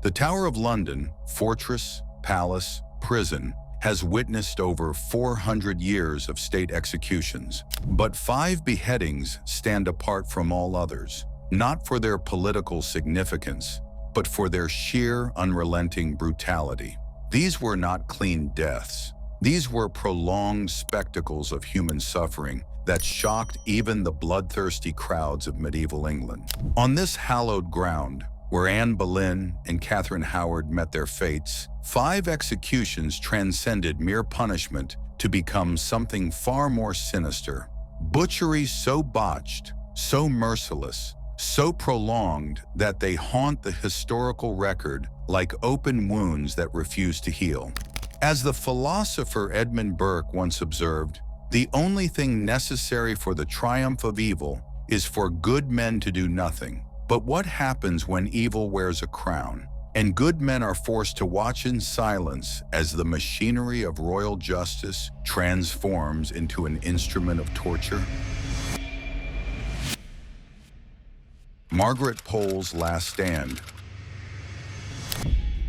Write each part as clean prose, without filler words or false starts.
The Tower of London, fortress, palace, prison, has witnessed over 400 years of state executions. But 5 beheadings stand apart from all others, not for their political significance, but for their sheer, unrelenting brutality. These were not clean deaths. These were prolonged spectacles of human suffering that shocked even the bloodthirsty crowds of medieval England. On this hallowed ground, where Anne Boleyn and Catherine Howard met their fates, 5 executions transcended mere punishment to become something far more sinister. Butcheries so botched, so merciless, so prolonged that they haunt the historical record like open wounds that refuse to heal. As the philosopher Edmund Burke once observed, the only thing necessary for the triumph of evil is for good men to do nothing. But what happens when evil wears a crown, and good men are forced to watch in silence as the machinery of royal justice transforms into an instrument of torture? Margaret Pole's Last Stand.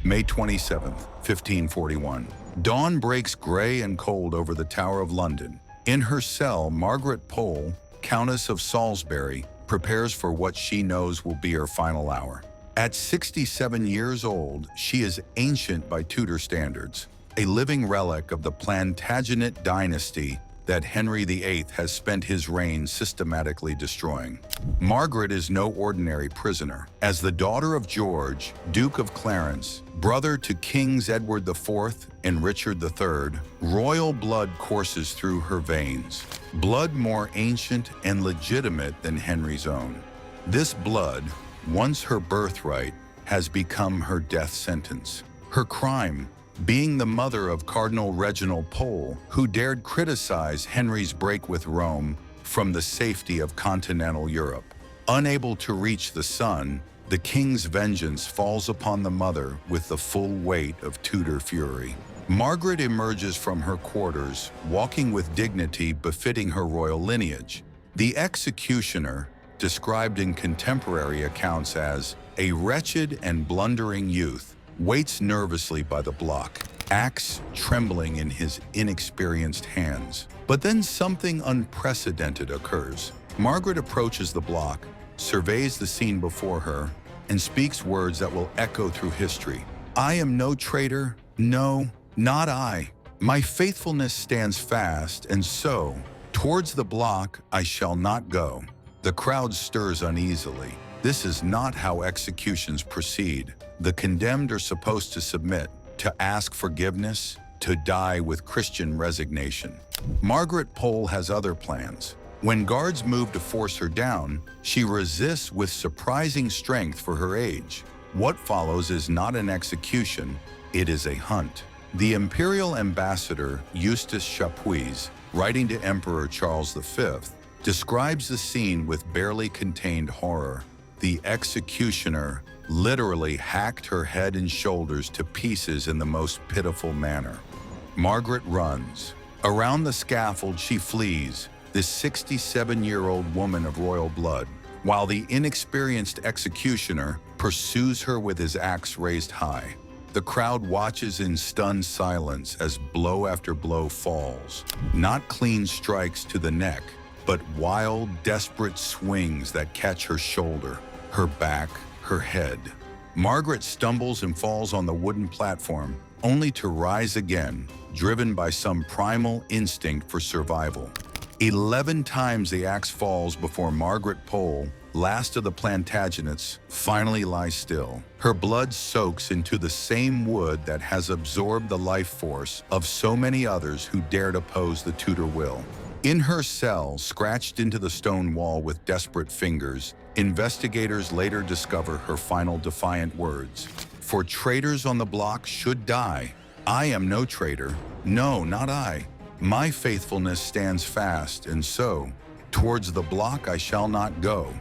May 27, 1541. Dawn breaks gray and cold over the Tower of London. In her cell, Margaret Pole, Countess of Salisbury, prepares for what she knows will be her final hour. At 67 years old, she is ancient by Tudor standards, a living relic of the Plantagenet dynasty that Henry VIII has spent his reign systematically destroying. Margaret is no ordinary prisoner. As the daughter of George, Duke of Clarence, brother to Kings Edward IV and Richard III, royal blood courses through her veins, blood more ancient and legitimate than Henry's own. This blood, once her birthright, has become her death sentence. Her crime, being the mother of Cardinal Reginald Pole, who dared criticize Henry's break with Rome from the safety of continental Europe. Unable to reach the son, the king's vengeance falls upon the mother with the full weight of Tudor fury. Margaret emerges from her quarters, walking with dignity befitting her royal lineage. The executioner, described in contemporary accounts as a wretched and blundering youth, waits nervously by the block, axe trembling in his inexperienced hands. But then something unprecedented occurs. Margaret approaches the block, surveys the scene before her, and speaks words that will echo through history. "I am no traitor, no, not I. My faithfulness stands fast, and so, towards the block I shall not go." The crowd stirs uneasily. This is not how executions proceed. The condemned are supposed to submit, to ask forgiveness, to die with Christian resignation. Margaret Pole has other plans. When guards move to force her down, she resists with surprising strength for her age. What follows is not an execution, it is a hunt. The imperial ambassador Eustace Chapuis, writing to Emperor Charles V, describes the scene with barely contained horror. The executioner literally hacked her head and shoulders to pieces in the most pitiful manner. Margaret runs. Around the scaffold she flees, this 67-year-old woman of royal blood, while the inexperienced executioner pursues her with his axe raised high. The crowd watches in stunned silence as blow after blow falls. Not clean strikes to the neck, but wild, desperate swings that catch her shoulder, her back, her head. Margaret stumbles and falls on the wooden platform, only to rise again, driven by some primal instinct for survival. 11 times the axe falls before Margaret Pole, last of the Plantagenets, finally lies still. Her blood soaks into the same wood that has absorbed the life force of so many others who dared oppose the Tudor will. In her cell, scratched into the stone wall with desperate fingers, investigators later discover her final defiant words. "For traitors on the block should die. I am no traitor. No, not I. My faithfulness stands fast, and so, towards the block I shall not go,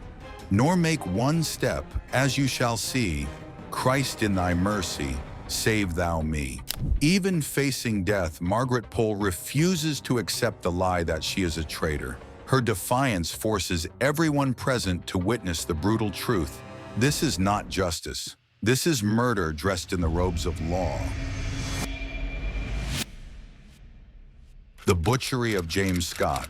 nor make one step, as you shall see. Christ in thy mercy, save thou me." Even facing death, Margaret Pole refuses to accept the lie that she is a traitor. Her defiance forces everyone present to witness the brutal truth. This is not justice. This is murder dressed in the robes of law. The butchery of James Scott.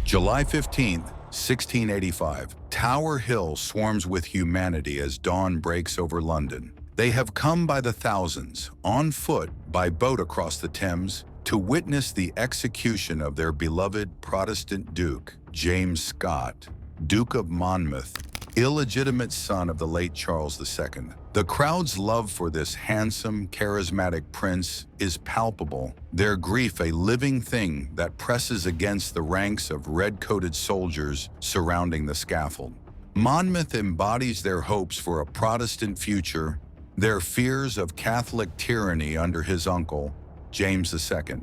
July 15, 1685. Tower Hill swarms with humanity as dawn breaks over London. They have come by the thousands, on foot, by boat across the Thames, to witness the execution of their beloved Protestant Duke, James Scott, Duke of Monmouth, illegitimate son of the late Charles II. The crowd's love for this handsome, charismatic prince is palpable, their grief a living thing that presses against the ranks of red-coated soldiers surrounding the scaffold. Monmouth embodies their hopes for a Protestant future, their fears of Catholic tyranny under his uncle, James II.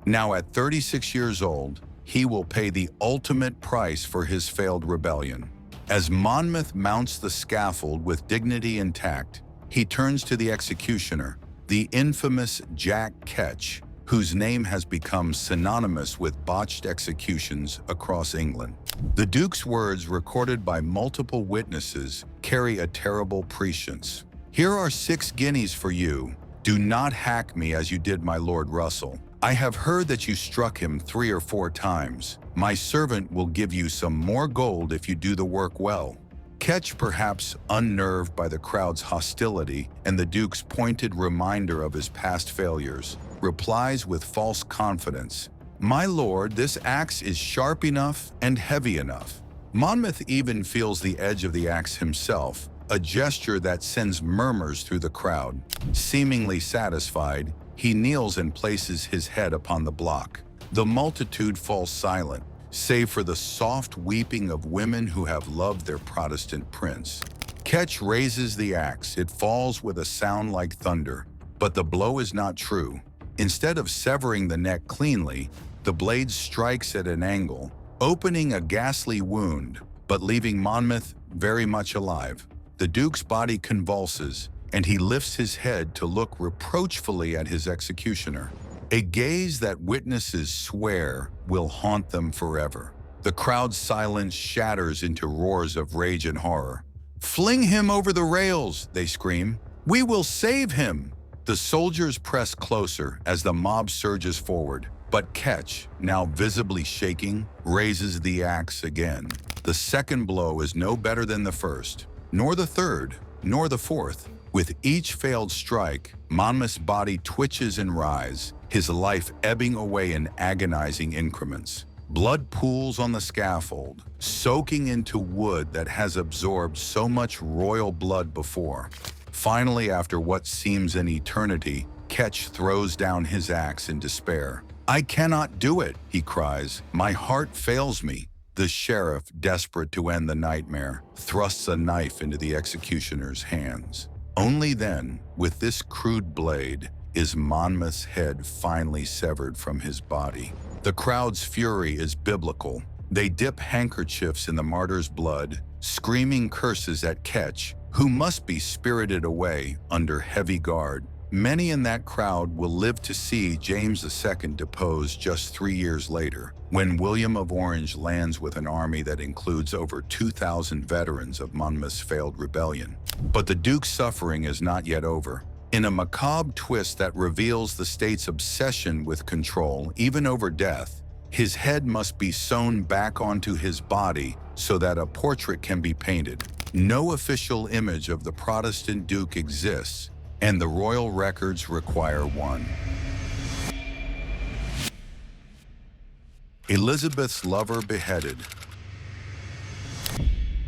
Now at 36 years old, he will pay the ultimate price for his failed rebellion. As Monmouth mounts the scaffold with dignity intact, he turns to the executioner, the infamous Jack Ketch, whose name has become synonymous with botched executions across England. The Duke's words, recorded by multiple witnesses, carry a terrible prescience. "Here are 6 guineas for you. Do not hack me as you did my Lord Russell. I have heard that you struck him 3 or 4 times. My servant will give you some more gold if you do the work well." Ketch, perhaps unnerved by the crowd's hostility and the Duke's pointed reminder of his past failures, replies with false confidence, "My lord, this axe is sharp enough and heavy enough." Monmouth even feels the edge of the axe himself, a gesture that sends murmurs through the crowd. Seemingly satisfied, he kneels and places his head upon the block. The multitude falls silent, save for the soft weeping of women who have loved their Protestant prince. Ketch raises the axe. It falls with a sound like thunder, but the blow is not true. Instead of severing the neck cleanly, the blade strikes at an angle, opening a ghastly wound, but leaving Monmouth very much alive. The Duke's body convulses, and he lifts his head to look reproachfully at his executioner. A gaze that witnesses swear will haunt them forever. The crowd's silence shatters into roars of rage and horror. "Fling him over the rails!" they scream. "We will save him!" The soldiers press closer as the mob surges forward, but Ketch, now visibly shaking, raises the axe again. The second blow is no better than the first, nor the third, nor the fourth. With each failed strike, Monmouth's body twitches and writhes, his life ebbing away in agonizing increments. Blood pools on the scaffold, soaking into wood that has absorbed so much royal blood before. Finally, after what seems an eternity, Ketch throws down his axe in despair. "I cannot do it," he cries. "My heart fails me." The sheriff, desperate to end the nightmare, thrusts a knife into the executioner's hands. Only then, with this crude blade, is Monmouth's head finally severed from his body. The crowd's fury is biblical. They dip handkerchiefs in the martyr's blood, screaming curses at Ketch, who must be spirited away under heavy guard. Many in that crowd will live to see James II deposed just 3 years later, when William of Orange lands with an army that includes over 2,000 veterans of Monmouth's failed rebellion. But the Duke's suffering is not yet over. In a macabre twist that reveals the state's obsession with control, even over death, his head must be sewn back onto his body so that a portrait can be painted. No official image of the Protestant Duke exists, and the royal records require one. Elizabeth's lover beheaded.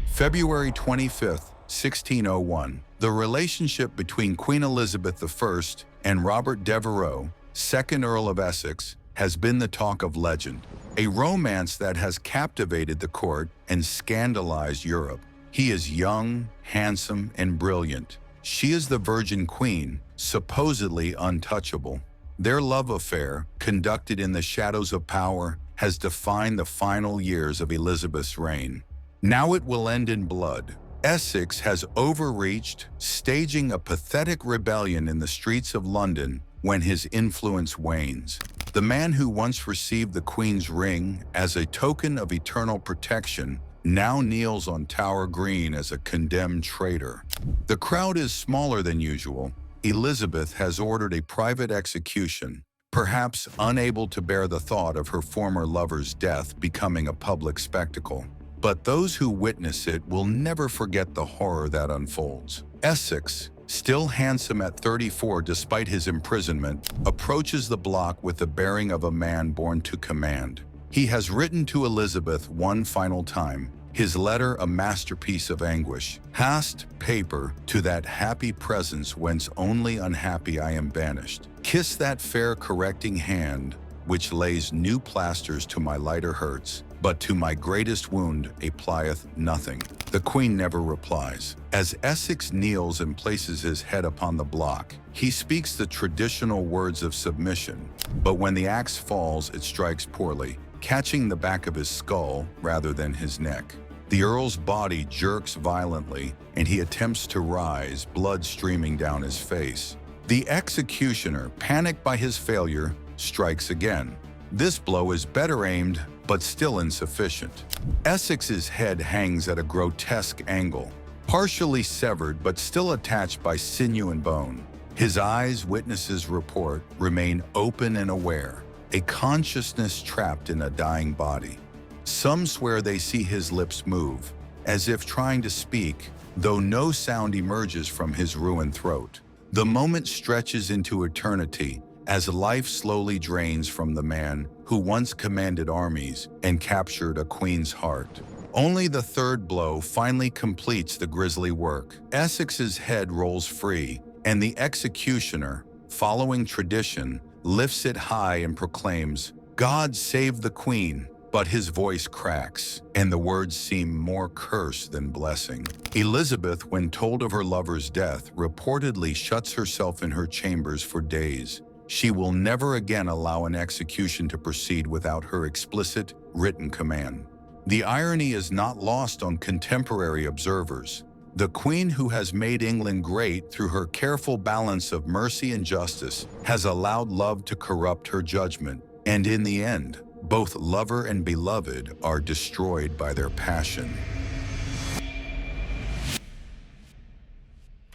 February 25th, 1601. The relationship between Queen Elizabeth I and Robert Devereux, 2nd Earl of Essex, has been the talk of legend, a romance that has captivated the court and scandalized Europe. He is young, handsome, and brilliant. She is the Virgin Queen, supposedly untouchable. Their love affair, conducted in the shadows of power, has defined the final years of Elizabeth's reign. Now it will end in blood. Essex has overreached, staging a pathetic rebellion in the streets of London when his influence wanes. The man who once received the Queen's ring as a token of eternal protection now kneels on Tower Green as a condemned traitor. The crowd is smaller than usual. Elizabeth has ordered a private execution, perhaps unable to bear the thought of her former lover's death becoming a public spectacle. But those who witness it will never forget the horror that unfolds. Essex, still handsome at 34 despite his imprisonment, approaches the block with the bearing of a man born to command. He has written to Elizabeth one final time, his letter a masterpiece of anguish. Hast paper to that happy presence whence only unhappy I am banished. Kiss that fair correcting hand which lays new plasters to my lighter hurts, but to my greatest wound applieth nothing. The Queen never replies. As Essex kneels and places his head upon the block, he speaks the traditional words of submission, but when the axe falls, it strikes poorly, catching the back of his skull rather than his neck. The Earl's body jerks violently, and he attempts to rise, blood streaming down his face. The executioner, panicked by his failure, strikes again. This blow is better aimed, but still insufficient. Essex's head hangs at a grotesque angle, partially severed but still attached by sinew and bone. His eyes, witnesses report, remain open and aware, a consciousness trapped in a dying body. Some swear they see his lips move, as if trying to speak, though no sound emerges from his ruined throat. The moment stretches into eternity as life slowly drains from the man who once commanded armies and captured a queen's heart. Only the third blow finally completes the grisly work. Essex's head rolls free, and the executioner, following tradition, lifts it high and proclaims, "God save the Queen." But his voice cracks, and the words seem more curse than blessing. Elizabeth, when told of her lover's death, reportedly shuts herself in her chambers for days. She will never again allow an execution to proceed without her explicit, written command. The irony is not lost on contemporary observers. The Queen, who has made England great through her careful balance of mercy and justice, has allowed love to corrupt her judgment, and in the end, both lover and beloved are destroyed by their passion.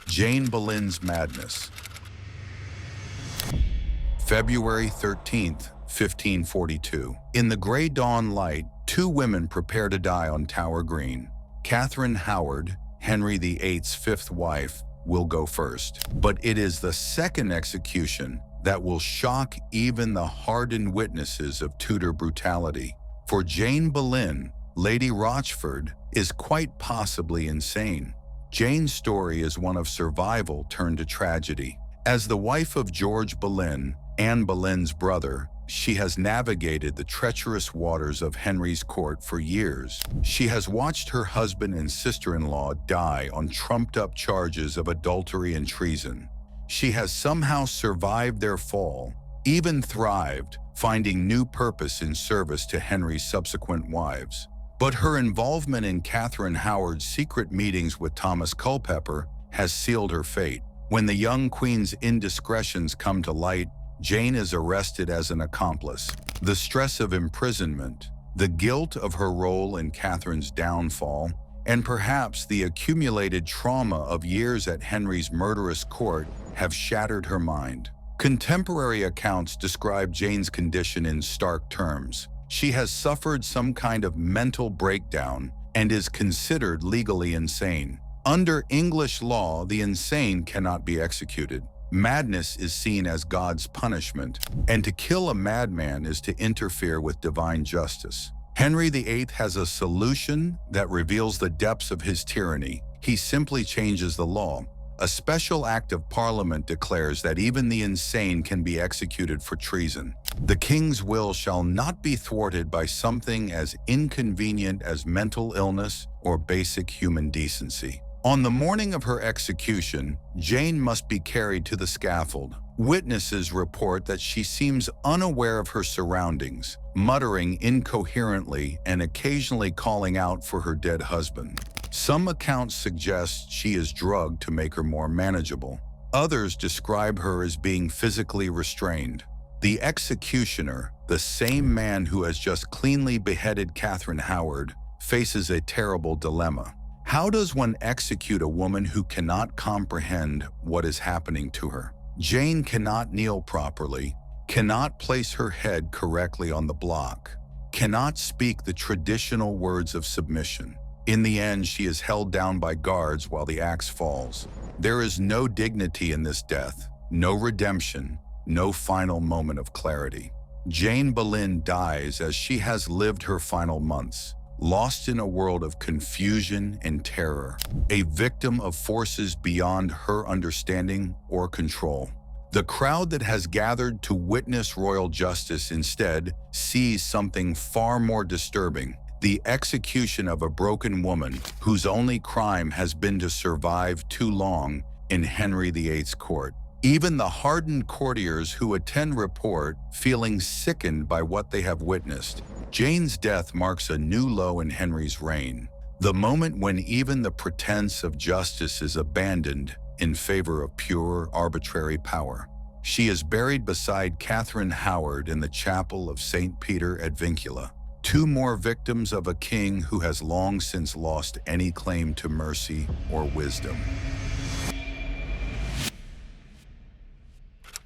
Jane Boleyn's madness. February 13th, 1542. In the gray dawn light, two women prepare to die on Tower Green. Catherine Howard, Henry VIII's fifth wife, will go first. But it is the second execution that will shock even the hardened witnesses of Tudor brutality. For Jane Boleyn, Lady Rochford, is quite possibly insane. Jane's story is one of survival turned to tragedy. As the wife of George Boleyn, Anne Boleyn's brother, she has navigated the treacherous waters of Henry's court for years. She has watched her husband and sister-in-law die on trumped-up charges of adultery and treason. She has somehow survived their fall, even thrived, finding new purpose in service to Henry's subsequent wives. But her involvement in Catherine Howard's secret meetings with Thomas Culpeper has sealed her fate. When the young queen's indiscretions come to light, Jane is arrested as an accomplice. The stress of imprisonment, the guilt of her role in Catherine's downfall, and perhaps the accumulated trauma of years at Henry's murderous court have shattered her mind. Contemporary accounts describe Jane's condition in stark terms. She has suffered some kind of mental breakdown and is considered legally insane. Under English law, the insane cannot be executed. Madness is seen as God's punishment, and to kill a madman is to interfere with divine justice. Henry VIII has a solution that reveals the depths of his tyranny. He simply changes the law. A special act of Parliament declares that even the insane can be executed for treason. The king's will shall not be thwarted by something as inconvenient as mental illness or basic human decency. On the morning of her execution, Jane must be carried to the scaffold. Witnesses report that she seems unaware of her surroundings, muttering incoherently and occasionally calling out for her dead husband. Some accounts suggest she is drugged to make her more manageable. Others describe her as being physically restrained. The executioner, the same man who has just cleanly beheaded Catherine Howard, faces a terrible dilemma. How does one execute a woman who cannot comprehend what is happening to her? Jane cannot kneel properly, cannot place her head correctly on the block, cannot speak the traditional words of submission. In the end, she is held down by guards while the axe falls. There is no dignity in this death, no redemption, no final moment of clarity. Jane Boleyn dies as she has lived her final months, lost in a world of confusion and terror, a victim of forces beyond her understanding or control. The crowd that has gathered to witness royal justice instead sees something far more disturbing: the execution of a broken woman whose only crime has been to survive too long in Henry VIII's court. Even the hardened courtiers who attend report feeling sickened by what they have witnessed. Jane's death marks a new low in Henry's reign, the moment when even the pretense of justice is abandoned in favor of pure, arbitrary power. She is buried beside Catherine Howard in the chapel of St. Peter at Vincula, two more victims of a king who has long since lost any claim to mercy or wisdom.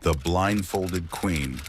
The Blindfolded Queen.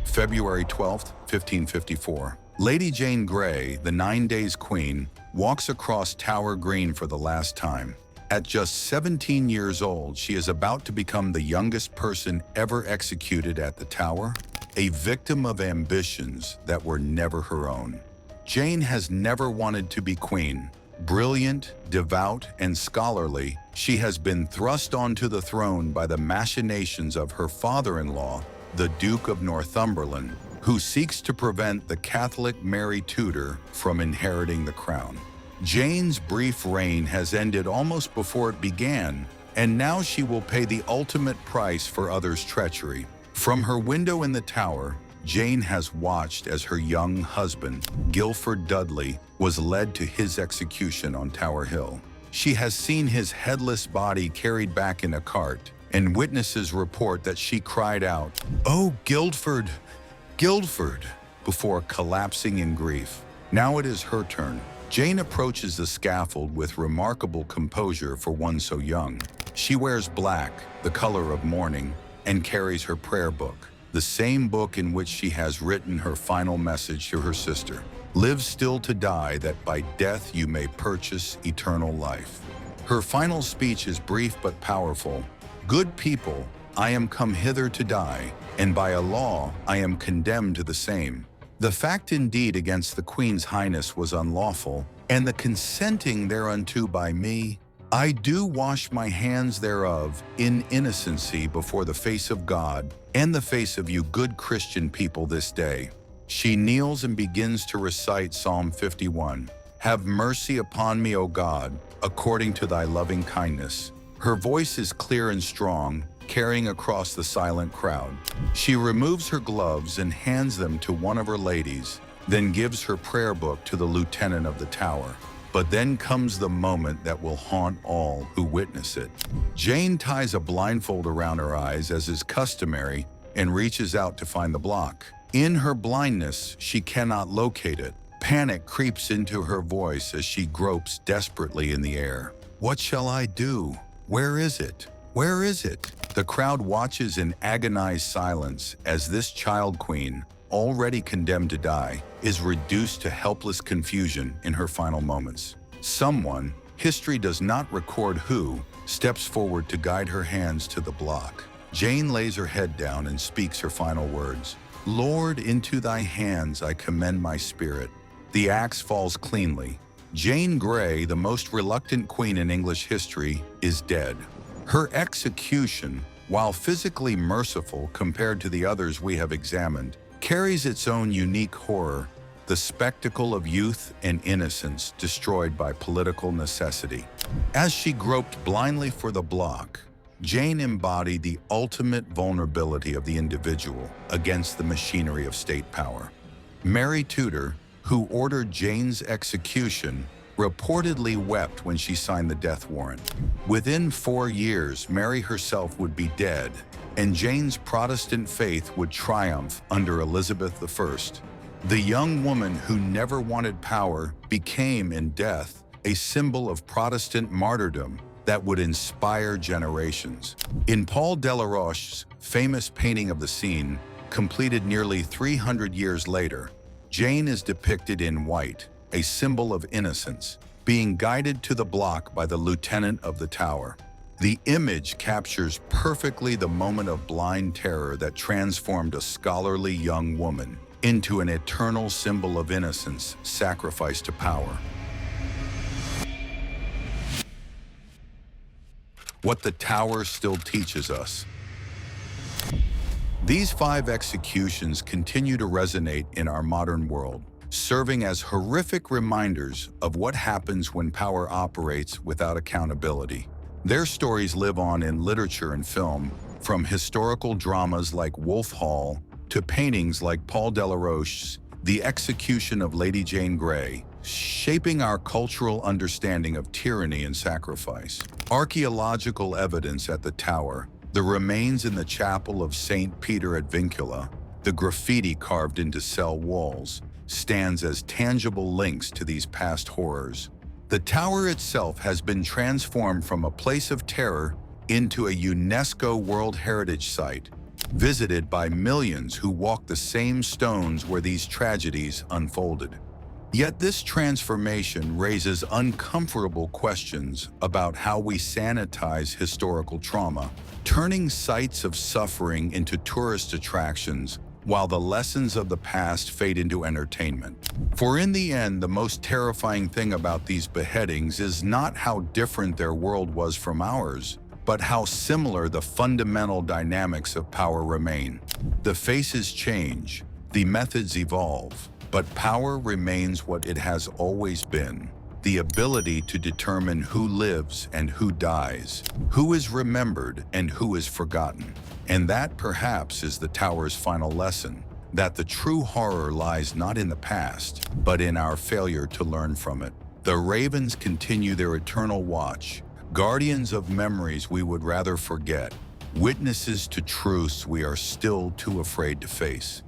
February 12, 1554. Lady Jane Grey, the 9 Days Queen, walks across Tower Green for the last time. At just 17 years old, she is about to become the youngest person ever executed at the Tower, a victim of ambitions that were never her own. Jane has never wanted to be queen. Brilliant, devout, and scholarly, she has been thrust onto the throne by the machinations of her father-in-law, the Duke of Northumberland, who seeks to prevent the Catholic Mary Tudor from inheriting the crown. Jane's brief reign has ended almost before it began, and now she will pay the ultimate price for others' treachery. From her window in the Tower, Jane has watched as her young husband, Guilford Dudley, was led to his execution on Tower Hill. She has seen his headless body carried back in a cart, and witnesses report that she cried out, "Oh, Guildford, Guildford," before collapsing in grief. Now it is her turn. Jane approaches the scaffold with remarkable composure for one so young. She wears black, the color of mourning, and carries her prayer book, the same book in which she has written her final message to her sister. "Live still to die, that by death you may purchase eternal life." Her final speech is brief but powerful. "Good people, I am come hither to die, and by a law I am condemned to the same. The fact indeed against the Queen's Highness was unlawful, and the consenting thereunto by me, I do wash my hands thereof in innocency before the face of God and the face of you good Christian people this day." She kneels and begins to recite Psalm 51. "Have mercy upon me, O God, according to thy loving kindness." Her voice is clear and strong, carrying across the silent crowd. She removes her gloves and hands them to one of her ladies, then gives her prayer book to the lieutenant of the Tower. But then comes the moment that will haunt all who witness it. Jane ties a blindfold around her eyes as is customary and reaches out to find the block. In her blindness, she cannot locate it. Panic creeps into her voice as she gropes desperately in the air. "What shall I do? Where is it? Where is it?" The crowd watches in agonized silence as this child queen, already condemned to die, is reduced to helpless confusion in her final moments. Someone, history does not record who, steps forward to guide her hands to the block. Jane lays her head down and speaks her final words. "Lord, into thy hands I commend my spirit." The axe falls cleanly. Jane Grey, the most reluctant queen in English history, is dead. Her execution, while physically merciful compared to the others we have examined, carries its own unique horror, the spectacle of youth and innocence destroyed by political necessity. As she groped blindly for the block, Jane embodied the ultimate vulnerability of the individual against the machinery of state power. Mary Tudor, who ordered Jane's execution, reportedly wept when she signed the death warrant. Within 4 years, Mary herself would be dead, and Jane's Protestant faith would triumph under Elizabeth I. The young woman who never wanted power became, in death, a symbol of Protestant martyrdom that would inspire generations. In Paul Delaroche's famous painting of the scene, completed nearly 300 years later, Jane is depicted in white, a symbol of innocence, being guided to the block by the lieutenant of the tower. The image captures perfectly the moment of blind terror that transformed a scholarly young woman into an eternal symbol of innocence sacrificed to power. What the tower still teaches us. These 5 executions continue to resonate in our modern world, serving as horrific reminders of what happens when power operates without accountability. Their stories live on in literature and film, from historical dramas like Wolf Hall to paintings like Paul Delaroche's The Execution of Lady Jane Grey, shaping our cultural understanding of tyranny and sacrifice. Archaeological evidence at the tower, the remains in the chapel of St. Peter at Vincula, the graffiti carved into cell walls, stands as tangible links to these past horrors. The tower itself has been transformed from a place of terror into a UNESCO World Heritage Site, visited by millions who walk the same stones where these tragedies unfolded. Yet this transformation raises uncomfortable questions about how we sanitize historical trauma, turning sites of suffering into tourist attractions while the lessons of the past fade into entertainment. For in the end, the most terrifying thing about these beheadings is not how different their world was from ours, but how similar the fundamental dynamics of power remain. The faces change, the methods evolve, but power remains what it has always been: the ability to determine who lives and who dies, who is remembered and who is forgotten. And that perhaps is the tower's final lesson, that the true horror lies not in the past, but in our failure to learn from it. The ravens continue their eternal watch, guardians of memories we would rather forget, witnesses to truths we are still too afraid to face.